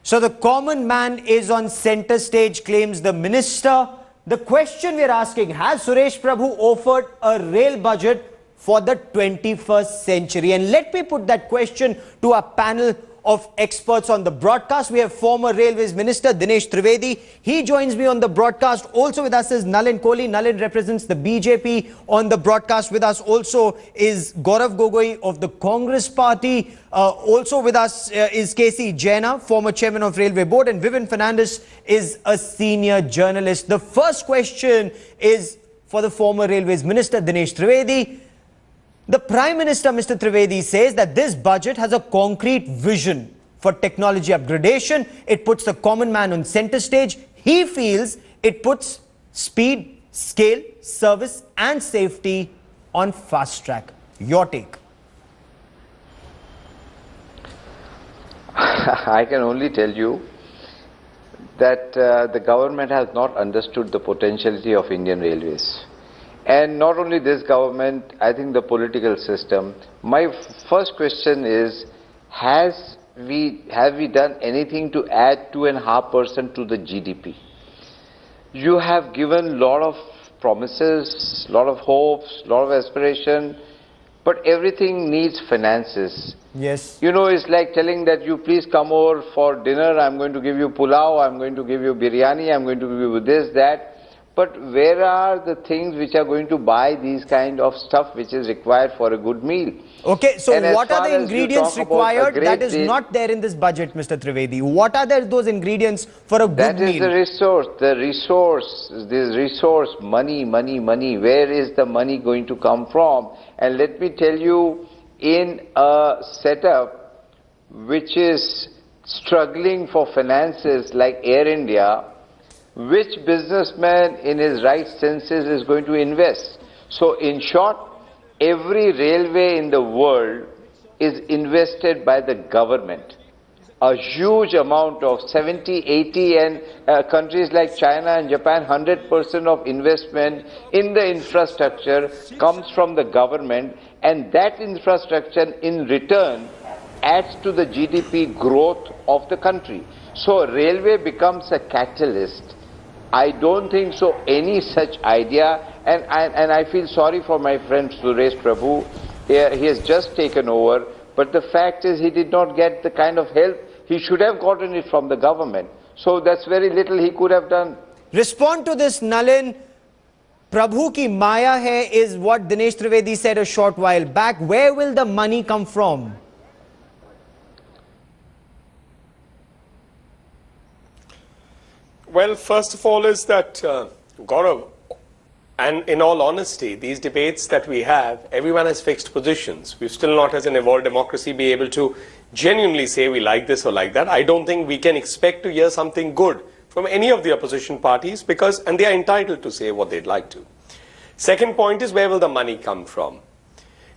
So the common man is on center stage, claims the minister. The question we are asking, has Suresh Prabhu offered a rail budget for the 21st century? And let me put that question to a panel of experts on the broadcast. We have former Railways Minister Dinesh Trivedi. He joins me on the broadcast. Also with us is Nalin Kohli. Nalin represents the BJP on the broadcast. With us also is Gaurav Gogoi of the Congress Party. Also with us is KC Jaina, former chairman of Railway Board, and Vivian Fernandes is a senior journalist. The first question is for the former Railways Minister Dinesh Trivedi. The Prime Minister, Mr. Trivedi, says that this budget has a concrete vision for technology upgradation. It puts the common man on center stage. He feels it puts speed, scale, service and safety on fast track. Your take? I can only tell you that the government has not understood the potentiality of Indian Railways. And not only this government, I think the political system. My first question is, have we done anything to add 2.5% to the GDP? You have given a lot of promises, a lot of hopes, a lot of aspiration, but everything needs finances. Yes. You know, it's like telling that you please come over for dinner, I'm going to give you pulao, I'm going to give you biryani, I'm going to give you this, that. But where are the things which are going to buy these kind of stuff which is required for a good meal? Okay, so what are the ingredients required that is not there in this budget, Mr. Trivedi? What are those ingredients for a good meal? That is the resource, money. Where is the money going to come from? And let me tell you, in a setup which is struggling for finances like Air India, which businessman in his right senses is going to invest? So in short, every railway in the world is invested by the government. A huge amount of 70, 80 and countries like China and Japan, 100% of investment in the infrastructure comes from the government, and that infrastructure in return adds to the GDP growth of the country. So railway becomes a catalyst. I don't think so any such idea, and I feel sorry for my friend Suresh Prabhu. He has just taken over, but the fact is he did not get the kind of help. He should have gotten it from the government. So that's very little he could have done. Respond to this, Nalin. Prabhu ki maya hai is what Dinesh Trivedi said a short while back. Where will the money come from? Well, first of all is that, Gaurav, and in all honesty, these debates that we have, everyone has fixed positions. We've still not, as an evolved democracy, be able to genuinely say we like this or like that. I don't think we can expect to hear something good from any of the opposition parties and they are entitled to say what they'd like to. Second point is, where will the money come from?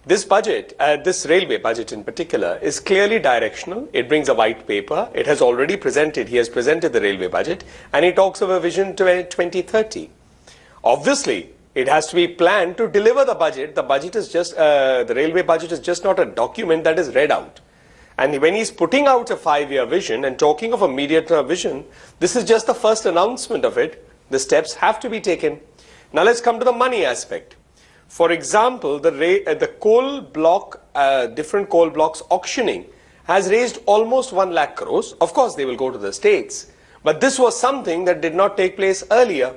This budget, this railway budget in particular, is clearly directional. It brings a white paper. It has already presented, he has presented the railway budget, and it talks of a vision to 2030. Obviously, it has to be planned to deliver the budget. The budget is just, the railway budget is just not a document that is read out. And when he's putting out a 5-year vision and talking of a medium-term vision, this is just the first announcement of it. The steps have to be taken. Now let's come to the money aspect. For example, the coal block, different coal blocks auctioning has raised almost 1 lakh crores. Of course, they will go to the states. But this was something that did not take place earlier.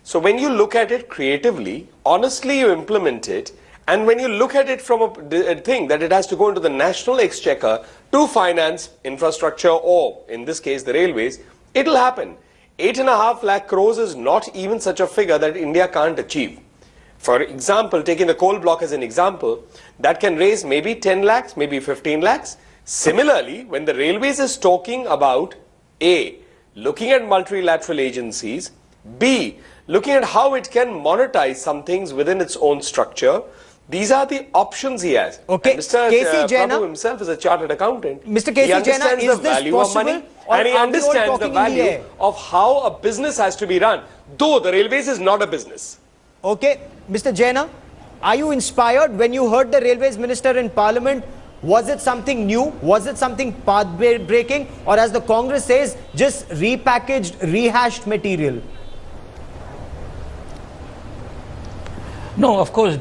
So when you look at it creatively, honestly you implement it, and when you look at it from a thing that it has to go into the national exchequer to finance infrastructure or, in this case, the railways, it'll happen. 8.5 lakh crores is not even such a figure that India can't achieve. For example, taking the coal block as an example, that can raise maybe 10 lakhs, maybe 15 lakhs. Similarly, when the railways is talking about A, looking at multilateral agencies, B, looking at how it can monetize some things within its own structure, these are the options he has. Okay, and Mr. KC Jaina, Prabhu himself is a chartered accountant. Mr. KC Jaina, is this possible? And he understands the value of how a business has to be run, though the railways is not a business. Okay, Mr. Jaina, are you inspired when you heard the Railways Minister in Parliament Was it something new? Was it something path breaking? Or as the Congress says, just repackaged, rehashed material? No, of course,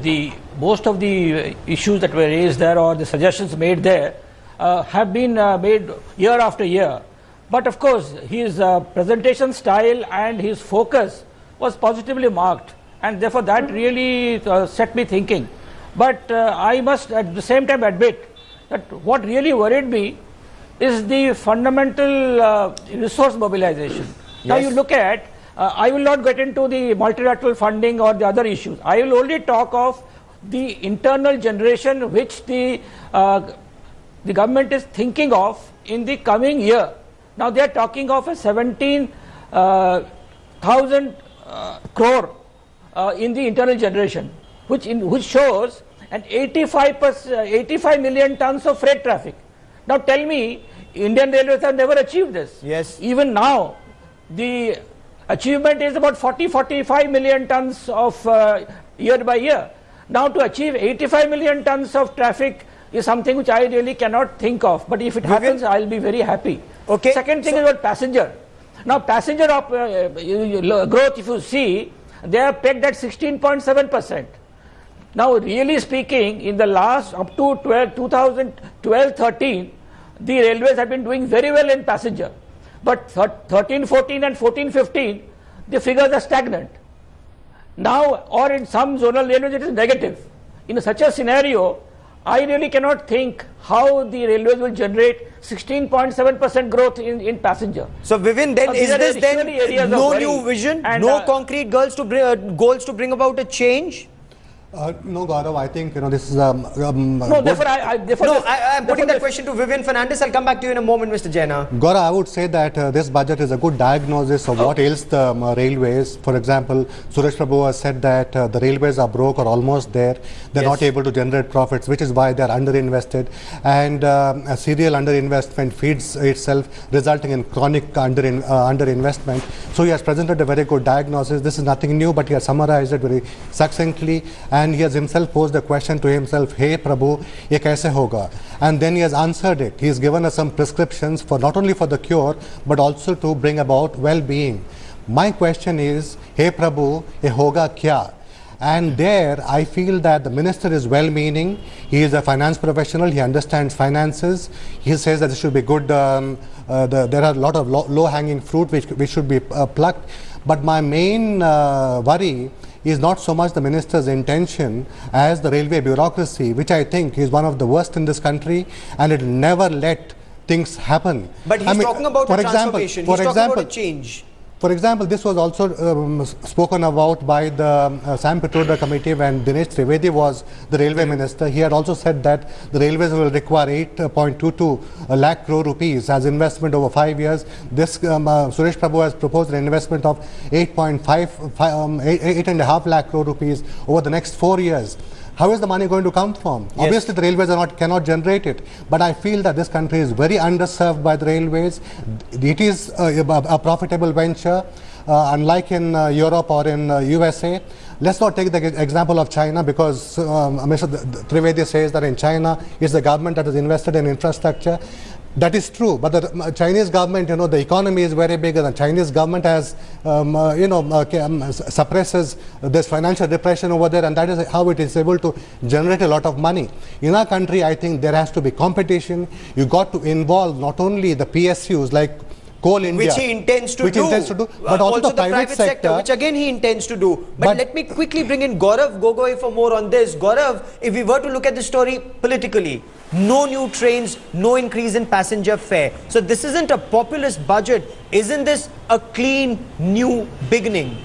most of the issues that were raised there or the suggestions made there have been made year after year. But of course, his presentation style and his focus was positively marked, and therefore that really set me thinking. But I must at the same time admit that what really worried me is the fundamental resource mobilization. Yes. Now you look at, I will not get into the multilateral funding or the other issues. I will only talk of the internal generation which the government is thinking of in the coming year. Now they are talking of a 17,000 crore in the internal generation, which shows an 85 million tons of freight traffic. Now tell me, Indian Railways have never achieved this. Yes. Even now, the achievement is about 40-45 million tons of year by year. Now to achieve 85 million tons of traffic is something which I really cannot think of. But if it happens, I will be very happy. Okay. Second thing is about passenger. Now passenger growth, if you see, they are pegged at 16.7%. Now really speaking, in the last up to 2012-13, the railways have been doing very well in passenger. But 13-14 and 14-15, the figures are stagnant. Now, or in some zonal railways, it is negative. In such a scenario, I really cannot think how the railways will generate 16.7% growth in passenger. So, Vivin, then is this then no new vision, no concrete goals to bring about a change? No, Gaurav, I think this is I'm putting that question to Vivian Fernandes. I'll come back to you in a moment, Mr. Jaina. Gaurav, I would say that this budget is a good diagnosis of what ails the railways. For example, Suresh Prabhu has said that the railways are broke or almost there. They're not able to generate profits, which is why they're underinvested. And a serial underinvestment feeds itself, resulting in chronic underinvestment. So he has presented a very good diagnosis. This is nothing new, but he has summarized it very succinctly. And he has himself posed a question to himself, hey Prabhu, ye kaise hoga? And then he has answered it. He has given us some prescriptions for not only for the cure, but also to bring about well-being. My question is, hey Prabhu, ye hoga kya? And there I feel that the minister is well-meaning. He is a finance professional. He understands finances. He says that it should be good. There are a lot of low-hanging fruit which should be plucked. But my main worry is not so much the minister's intention as the railway bureaucracy, which I think is one of the worst in this country, and it will never let things happen. But he's talking about a transformation. He's talking about a change. For example, this was also spoken about by the Sam Pitroda committee when Dinesh Trivedi was the railway minister. He had also said that the railways will require 8.22 lakh crore rupees as investment over 5 years. This Suresh Prabhu has proposed an investment of 8.5 lakh crore rupees over the next 4 years. How is the money going to come from? Yes. Obviously, the railways cannot generate it. But I feel that this country is very underserved by the railways. It is a profitable venture, unlike in Europe or in USA. Let's not take the example of China, because Mr. Trivedi says that in China, it's the government that has invested in infrastructure. That is true, but the Chinese government, the economy is very big, and the Chinese government has, suppresses this financial depression over there, and that is how it is able to generate a lot of money. In our country, I think there has to be competition. You got to involve not only the PSUs like Coal India, which he intends to do, but also the private sector, which again he intends to do. But let me quickly bring in Gaurav Gogoi for more on this. Gaurav, if we were to look at the story politically, no new trains, no increase in passenger fare. So this isn't a populist budget. Isn't this a clean new beginning?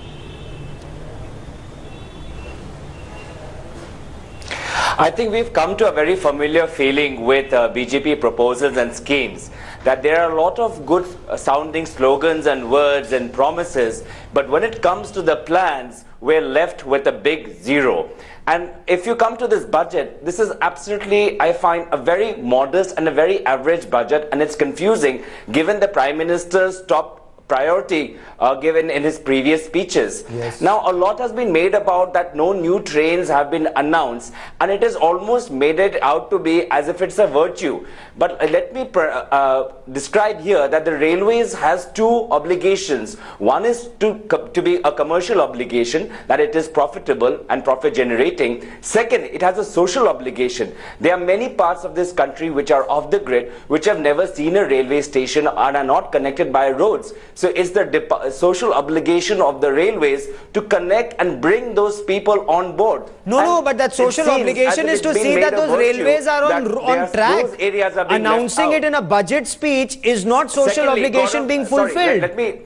I think we've come to a very familiar feeling with BJP proposals and schemes, that there are a lot of good sounding slogans and words and promises, but when it comes to the plans, we're left with a big zero. And if you come to this budget, this is absolutely, I find, a very modest and a very average budget, and it's confusing given the Prime Minister's top priority given in his previous speeches. Yes. Now, a lot has been made about that no new trains have been announced, and it is almost made it out to be as if it's a virtue. But let me describe here that the railways has two obligations. One is to be a commercial obligation, that it is profitable and profit generating. Second, it has a social obligation. There are many parts of this country which are off the grid, which have never seen a railway station and are not connected by roads. So it's the social obligation of the railways to connect and bring those people on board. No, but that social obligation is to see that those railways are on track. Those areas are being Announcing it in a budget speech is not social Secondly, obligation being fulfilled. Sorry, let me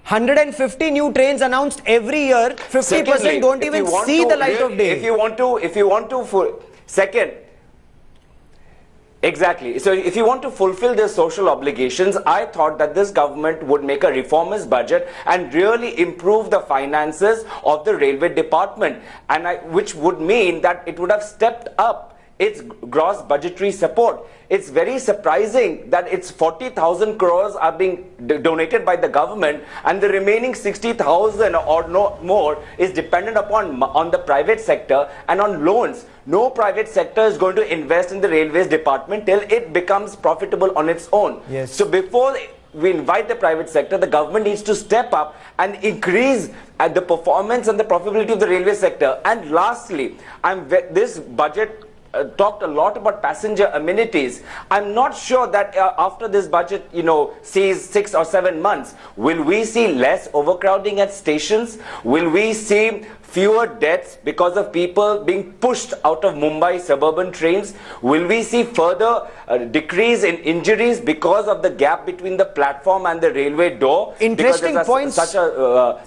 150 new trains announced every year. 50% Secondly, don't if even you want see to the light of day. If you want to second, exactly. So if you want to fulfill their social obligations, I thought that this government would make a reformist budget and really improve the finances of the railway department, which would mean that it would have stepped up its gross budgetary support. It's very surprising that it's 40,000 crores are being donated by the government, and the remaining 60,000 or no more is dependent upon on the private sector and on loans. No private sector is going to invest in the railways department till it becomes profitable on its own. Yes. So before we invite the private sector, the government needs to step up and increase the performance and the profitability of the railway sector. And lastly, this budget talked a lot about passenger amenities. I'm not sure that after this budget, sees 6 or 7 months, will we see less overcrowding at stations? Will we see fewer deaths because of people being pushed out of Mumbai suburban trains? Will we see further decrease in injuries because of the gap between the platform and the railway door? Interesting points.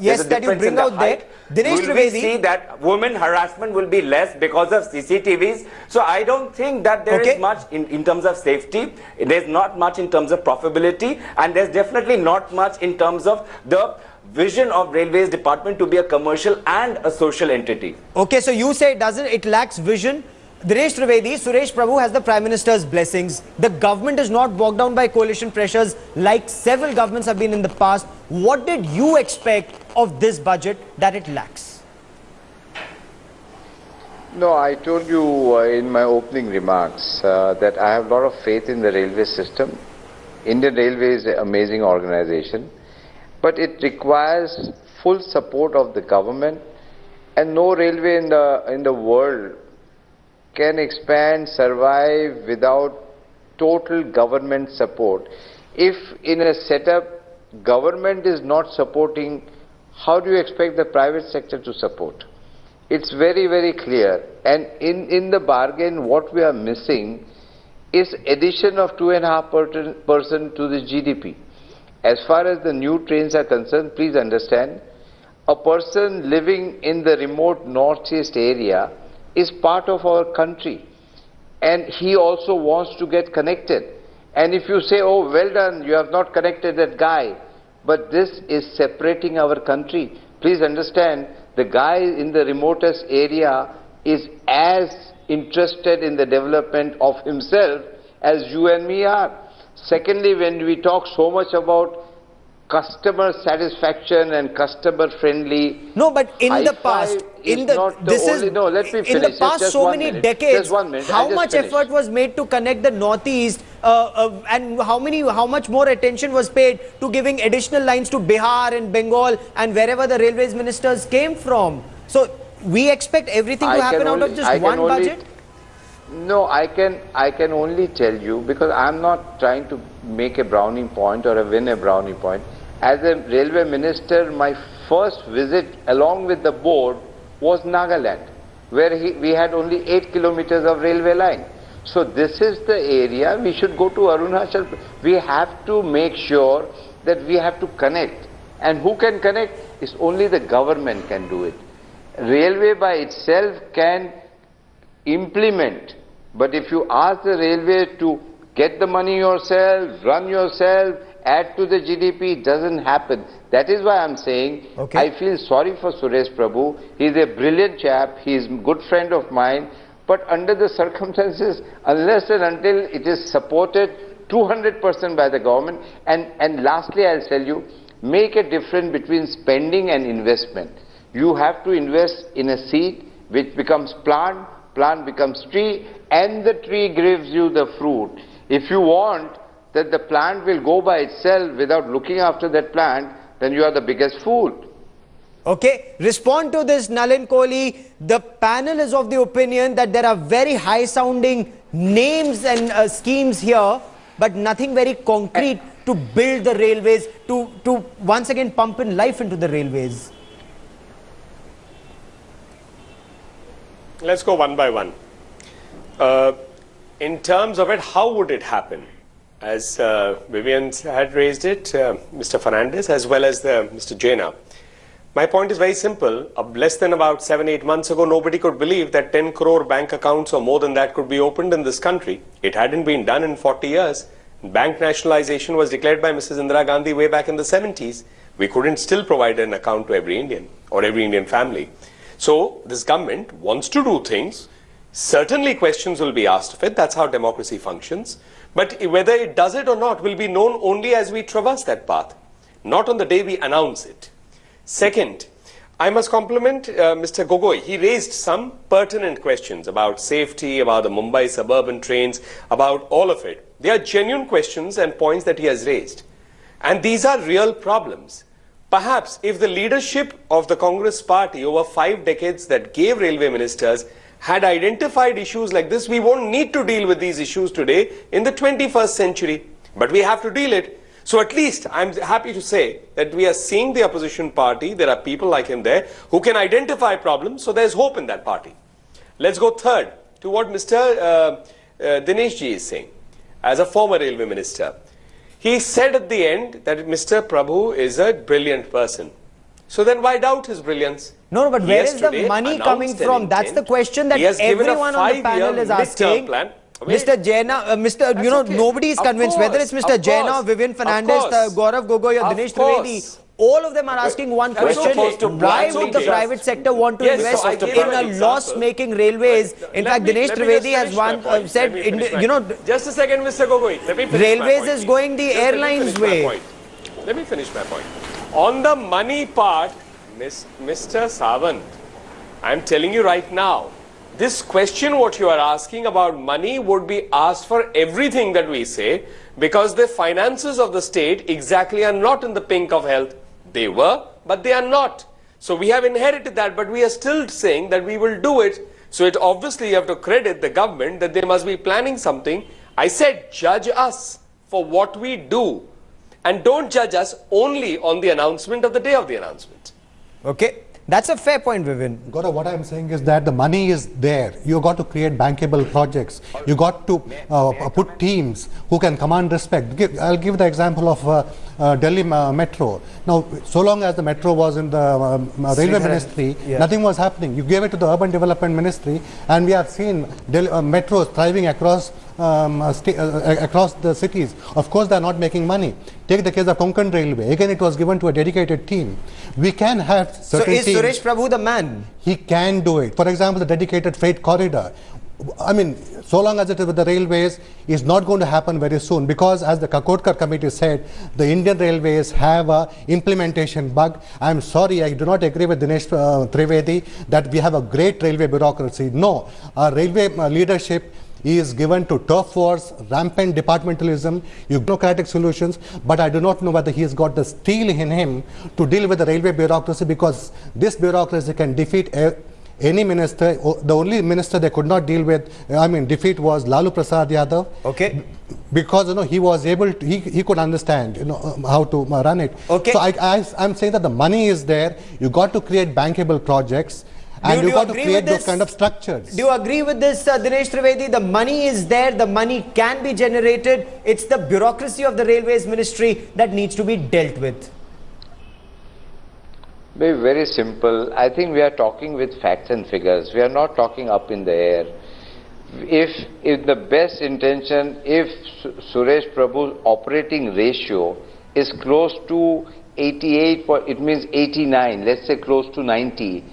Yes, that you bring out there. Dinesh Will we Trivedi, see that women harassment will be less because of CCTVs? So I don't think that there is much in terms of safety. There's not much in terms of profitability, and there's definitely not much in terms of the vision of railways department to be a commercial and a social entity. Okay, so you say it lacks vision. Dinesh Trivedi, Suresh Prabhu has the Prime Minister's blessings. The government is not bogged down by coalition pressures like several governments have been in the past. What did you expect of this budget that it lacks? No, I told you in my opening remarks that I have a lot of faith in the railway system. Indian Railways is an amazing organization, but it requires full support of the government, and no railway in the world can expand, survive without total government support. If in a setup government is not supporting, how do you expect the private sector to support? It's very, very clear. And in the bargain, what we are missing is addition of 2.5% to the GDP. As far as the new trains are concerned, please understand, a person living in the remote northeast area is part of our country, and he also wants to get connected. And if you say, oh, well done, you have not connected that guy, but this is separating our country. Please understand, the guy in the remotest area is as interested in the development of himself as you and me are. Secondly, when we talk so much about customer satisfaction and customer friendly. No, but in the past, in the past so many decades, how much effort was made to connect the northeast, and how much more attention was paid to giving additional lines to Bihar and Bengal and wherever the railways ministers came from? So we expect everything to happen out of just one budget? No, I can only tell you, because I'm not trying to make a brownie point or win a brownie point. As a railway minister, my first visit along with the board was Nagaland, where we had only 8 kilometers of railway line. So this is the area we should go to Arunachal. We have to make sure that we have to connect. And who can connect? It's only the government can do it. Railway by itself can implement, but if you ask the railway to get the money yourself, run yourself, add to the GDP, it doesn't happen. That is why I'm saying, I feel sorry for Suresh Prabhu. He's a brilliant chap, he's a good friend of mine, but under the circumstances, unless and until it is supported 200% by the government. And lastly, I'll tell you, make a difference between spending and investment. You have to invest in a seed which becomes plant, plant becomes tree, and the tree gives you the fruit. If you want that the plant will go by itself without looking after that plant, then you are the biggest fool. Okay, respond to this, Nalin Kohli. The panel is of the opinion that there are very high sounding names and schemes here, but nothing very concrete to build the railways, to once again pump in life into the railways. Let's go one by one. In terms of it, how would it happen? As Vivian had raised it, Mr. Fernandez, as well as Mr. Jaina. My point is very simple. Less than about 7-8 months ago, nobody could believe that 10 crore bank accounts or more than that could be opened in this country. It hadn't been done in 40 years. Bank nationalization was declared by Mrs. Indira Gandhi way back in the 70s. We couldn't still provide an account to every Indian or every Indian family. So this government wants to do things. Certainly questions will be asked of it. That's how democracy functions. But whether it does it or not will be known only as we traverse that path, not on the day we announce it. Second, I must compliment Mr. Gogoi. He raised some pertinent questions about safety, about the Mumbai suburban trains, about all of it. They are genuine questions and points that he has raised. And these are real problems. Perhaps if the leadership of the Congress party over 5 decades that gave railway ministers had identified issues like this, we won't need to deal with these issues today in the 21st century. But we have to deal it. So at least I'm happy to say that we are seeing the opposition party. There are people like him there who can identify problems. So there's hope in that party. Let's go third to what Mr. Dinesh ji is saying as a former railway minister. He said at the end that Mr. Prabhu is a brilliant person. So then why doubt his brilliance? No, but where is the money coming from? That's the question that everyone on the panel is asking. Plan. Mr. Jaina, nobody is convinced, whether it's Mr. Jaina, Vivian Fernandez, Gaurav Gogoi or Dinesh Trivedi. All of them are asking one question: why would the private sector want to invest in a loss-making railways? In fact, Dinesh Trivedi has said, just a second, Mr. Gogoi. Let me finish railways my point. is going the airlines way. Let me finish my point. On the money part, Mr. Sawant, I'm telling you right now, this question what you are asking about money would be asked for everything that we say, because the finances of the state exactly are not in the pink of health. They were, but they are not. So we have inherited that, but we are still saying that we will do it. So it obviously you have to credit the government that they must be planning something. I said judge us for what we do, and don't judge us only on the announcement of the day of the announcement. Okay. That's a fair point, Vivian. Gaurav, what I'm saying is that the money is there. You got to create bankable projects. You got to put teams who can command respect. I'll give the example of Delhi Metro. Now, so long as the Metro was in the Railway Ministry, nothing was happening. You gave it to the Urban Development Ministry, and we have seen metros thriving across across the cities. Of course, they are not making money. Take the case of Konkan Railway. Again, it was given to a dedicated team. We can have certain teams. So is Suresh Prabhu the man? He can do it. For example, the dedicated freight corridor. I mean, so long as it is with the railways, is not going to happen very soon, because as the Kakotkar committee said, the Indian railways have a implementation bug. I'm sorry, I do not agree with Dinesh Trivedi that we have a great railway bureaucracy. No, our railway leadership is given to turf wars, rampant departmentalism, bureaucratic solutions, but I do not know whether he has got the steel in him to deal with the railway bureaucracy, because this bureaucracy can defeat any minister. The only minister they could not deal with, defeat was Lalu Prasad Yadav. Okay. Because he was able to, he could understand how to run it. Okay. So I'm saying that the money is there. You got to create bankable projects. And you got to create those kind of structures. Do you agree with this, Dinesh Trivedi? The money is there, the money can be generated. It's the bureaucracy of the Railways Ministry that needs to be dealt with. Very simple. I think we are talking with facts and figures. We are not talking up in the air. If the best intention, if Suresh Prabhu's operating ratio is close to 88, it means 89, let's say close to 90.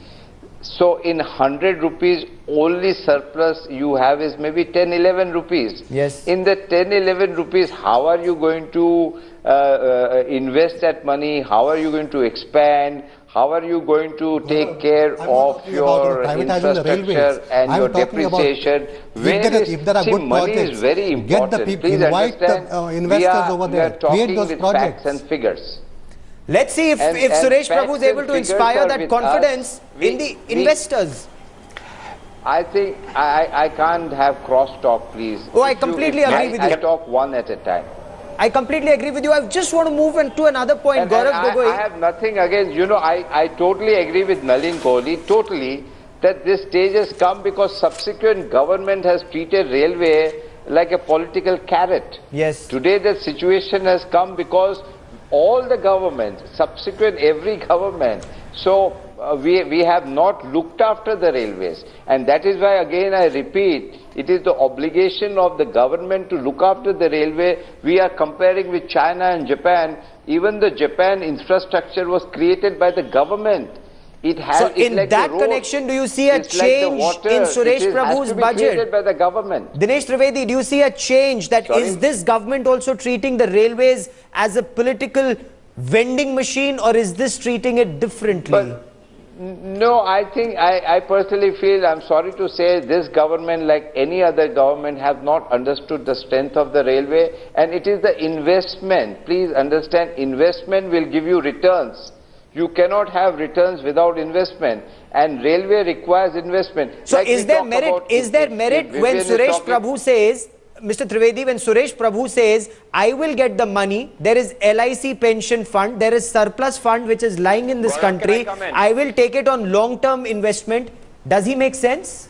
So in 100 rupees only surplus you have is maybe 10-11 rupees. Yes. In the 10-11 rupees, how are you going to invest that money? How are you going to expand? How are you going to take care of your infrastructure and your depreciation? If there are See, good money projects, is very get important. the people, Please invite understand, the investors over we are there, talking create those with projects. facts and figures. Let's see if And Suresh facts Prabhu is and able to figures inspire are that with confidence us. in the investors. I think I can't have cross-talk, please. Oh, I completely agree with you. I talk one at a time. I completely agree with you. I just want to move on to another point. And Gaurav I Gogoi. have nothing against, I totally agree with Nalin Kohli, totally, that this stage has come because subsequent government has treated railway like a political carrot. Yes. Today the situation has come because all the governments, subsequent every government, so we have not looked after the railways, and that is why again I repeat, it is the obligation of the government to look after the railway. We are comparing with China and Japan. Even the Japan infrastructure was created by the government. It has, So it's in like that the road. connection, do you see a It's like the change water. in Suresh It has Prabhu's to be budget? created by the government. Dinesh Trivedi, do you see a change that Sorry? is this government also treating the railways as a political vending machine, or is this treating it differently? But no, I think, I personally feel, I'm sorry to say, this government, like any other government, have not understood the strength of the railway, and it is the investment. Please understand, investment will give you returns. You cannot have returns without investment, and railway requires investment. So Like is we there talk merit? about- Is there merit if when Vivian is Suresh talking- Prabhu says, Mr. Trivedi, when Suresh Prabhu says, I will get the money, there is LIC pension fund, there is surplus fund which is lying in this Gaurav, can country, I come in? I will take it on long-term investment. Does he make sense?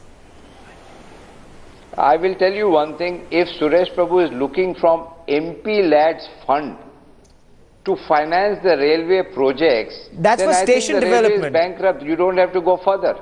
I will tell you one thing, if Suresh Prabhu is looking from MP Lads Fund to finance the railway projects, That's then for I station think the railway development. is bankrupt. You don't have to go further.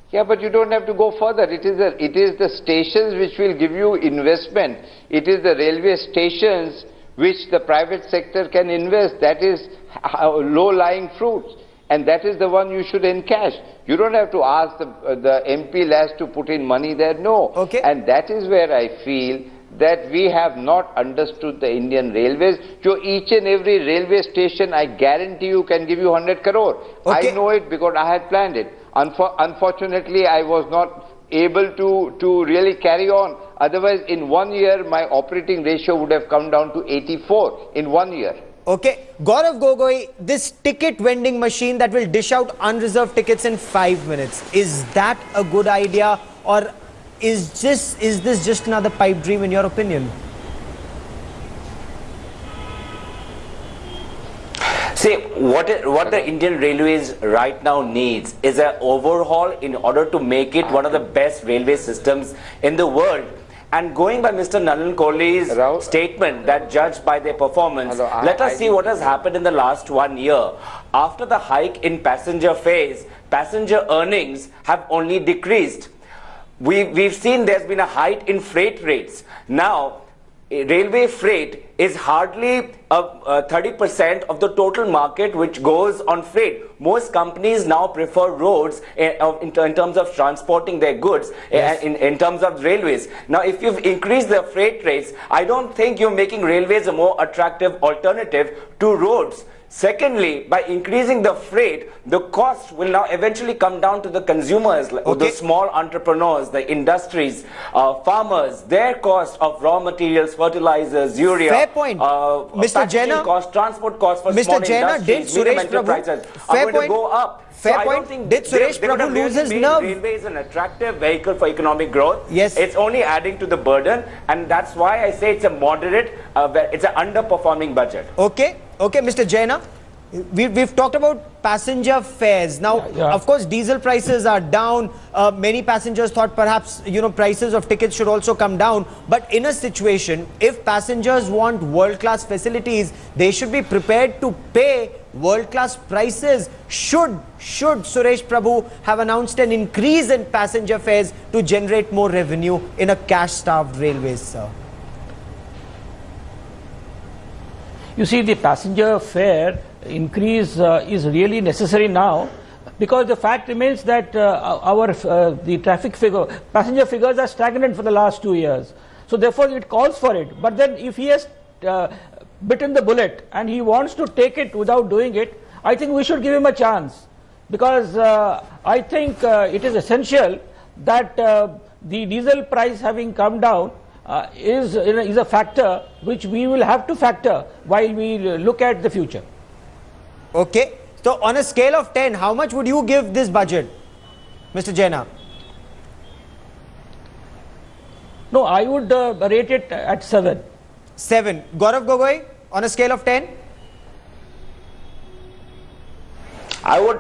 Yeah, but you don't have to go further. It is the stations which will give you investment. It is the railway stations which the private sector can invest. That is low-lying fruits. And that is the one you should encash. You don't have to ask the MP lads to put in money there. No. Okay. And that is where I feel that we have not understood the Indian railways. So each and every railway station, I guarantee you, can give you 100 crore. Okay. I know it because I had planned it. Unfortunately, I was not able to really carry on. Otherwise, in 1 year, my operating ratio would have come down to 84 in 1 year. Okay, Gaurav Gogoi, this ticket vending machine that will dish out unreserved tickets in 5 minutes, is that a good idea, or is this just another pipe dream in your opinion? See, what the Indian Railways right now needs is an overhaul in order to make it one of the best railway systems in the world. And going by Mr. Nalin Kohli's statement that judged by their performance, let us see what has happened in the last 1 year. After the hike in passenger fares, passenger earnings have only decreased. We've seen there's been a hike in freight rates. Now, railway freight is hardly 30% of the total market which goes on freight. Most companies now prefer roads in terms of transporting their goods, in terms of railways. Now, if you've increased the freight rates, I don't think you're making railways a more attractive alternative to roads. Secondly, by increasing the freight, the cost will now eventually come down to the consumers, the small entrepreneurs, the industries, farmers. Their cost of raw materials, fertilizers, urea, Fair point. Mr. Jaina, cost, transport costs for Mr. small Jaina, did industries, medium Suresh Prabhu, enterprises fair are going point, to go up. fair So I don't point. think Did Suresh they would Prabhu have lose really his made nerve? Railways an attractive vehicle for economic growth. Yes. It's only adding to the burden, and that's why I say it's a moderate, it's an underperforming budget. Okay, Mr. Jaina, we've talked about passenger fares. Now, of course, diesel prices are down. Many passengers thought perhaps, prices of tickets should also come down. But in a situation, if passengers want world-class facilities, they should be prepared to pay world-class prices. Should Suresh Prabhu have announced an increase in passenger fares to generate more revenue in a cash-starved railways, sir? You see, the passenger fare increase is really necessary now because the fact remains that the passenger figures are stagnant for the last 2 years. So therefore it calls for it. But then if he has bitten the bullet and he wants to take it without doing it, I think we should give him a chance, because I think it is essential that the diesel price having come down is a factor which we will have to factor while we look at the future. Okay. So on a scale of 10, how much would you give this budget, Mr. Jaina? No, I would rate it at 7. 7. Gaurav Gogoi, on a scale of 10? I would,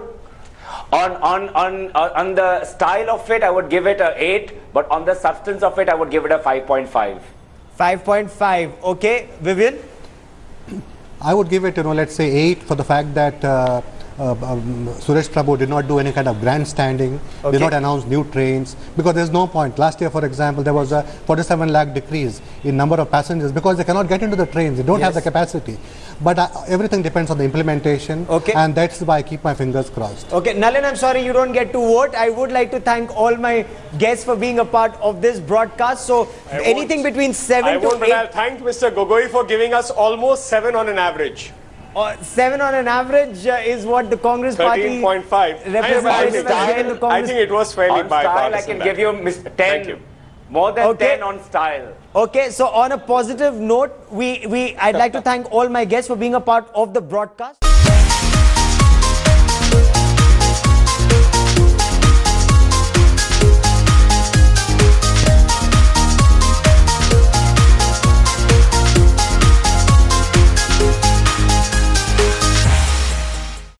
on the style of it, I would give it a 8, but on the substance of it, I would give it a 5.5. 5.5. Okay. Vivian? I would give it, let's say 8 for the fact that Suresh Prabhu did not do any kind of grandstanding, did not announce new trains, because there's no point. Last year, for example, there was a 47 lakh decrease in number of passengers because they cannot get into the trains, they don't have the capacity. But everything depends on the implementation, and that's why I keep my fingers crossed. Okay, Nalin, I'm sorry you don't get to vote. I would like to thank all my guests for being a part of this broadcast. So anything between 7 to 8. But I'll thank Mr. Gogoi for giving us almost 7 on an average. 7 on an average is what the Congress Party 13.5. I think it was fairly on style, I can give you 10. Thank you. More than 10 on style. Okay, so on a positive note, I'd like to thank all my guests for being a part of the broadcast.